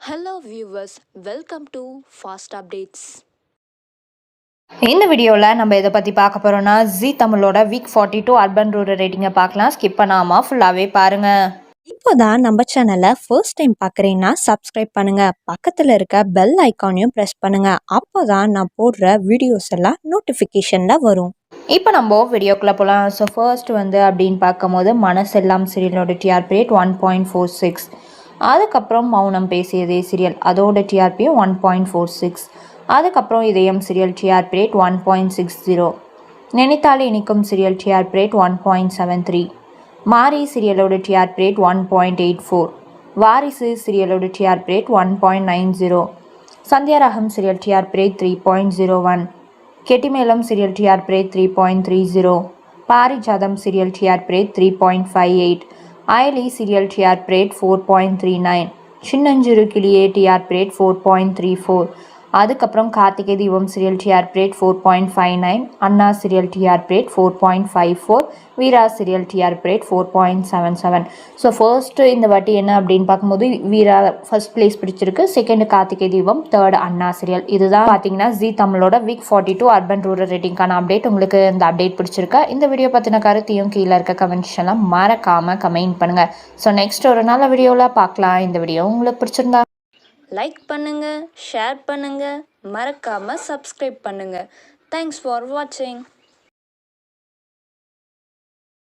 Hello viewers, welcome to Fast Updates. இந்த வீடியோவில் நம்ம இதை பற்றி பார்க்க போகிறோன்னா ஜி தமிழோட வீக் 42 அர்பன் ரூரல் ரேட்டிங்கை பார்க்கலாம். ஸ்கிப் பண்ணாமல் ஃபுல்லாகவே பாருங்கள். இப்போதான் நம்ம சேனலை ஃபர்ஸ்ட் டைம் பார்க்குறீங்கன்னா சப்ஸ்கிரைப் பண்ணுங்க, பக்கத்தில் இருக்க பெல் ஐக்கானையும் ப்ரெஸ் பண்ணுங்க. அப்போதான் நான் போடுற வீடியோஸ் எல்லாம் நோட்டிஃபிகேஷனில் வரும். இப்போ நம்ம வீடியோக்குள்ளே போகலாம். ஸோ ஃபர்ஸ்ட் அப்படின்னு பார்க்கும்போது மனசெல்லாம் சீரியலோட டிஆர்பி ரேட் 1.46. அதுக்கப்புறம் மௌனம் பேசியதே சீரியல் அதோட டிஆர்பியும் 1.46. அதுக்கப்புறம் இதயம் சீரியல் டிஆர்பி ரேட் 1.60. நினைத்தாலே இனிக்கும் சீரியல் டிஆர்பி ரேட் 1.73. மாரி சீரியலோட டிஆர்பி ரேட் 1.84. வாரிசு சீரியலோட TRP rate 1.90. Sandhyaragam serial TRP rate 3.01. Gettimelam serial TRP rate 3.30. Parijatham serial TRP rate 3.58. Ayali serial TRP rate 4.39. Chinnanjiru Kiliye TRP rate 4.34. அதுக்கப்புறம் Karthigai Deepam serial TRP rate 4.59. Anna serial TRP rate 4.54. Veera serial TRP rate 4.77. So first இந்த வாட்டி என்ன அப்படின்னு பார்க்கும்போது Veera first place பிடிச்சிருக்கு, second Karthigai Deepam, third Anna serial. இதுதான் பார்த்தீங்கன்னா G தமிழோட வீக் 42 அர்பன் ரூரல் ரேட்டிங்கான அப்டேட். உங்களுக்கு இந்த அப்டேட் பிடிச்சிருக்கா? இந்த வீடியோ பற்றின கருத்தையும் கீழே இருக்க கமெண்ட்ஸ்லாம் மறக்காமல் கமெண்ட் பண்ணுங்கள். ஸோ நெக்ஸ்ட் ஒரு நல்ல வீடியோவில் பார்க்கலாம். இந்த வீடியோ உங்களுக்கு பிடிச்சிருந்தா லைக் பண்ணுங்க, ஷேர் பண்ணுங்க, மறக்காம சப்ஸ்கிரைப் பண்ணுங்க. தேங்க்ஸ் ஃபார் வாட்சிங்.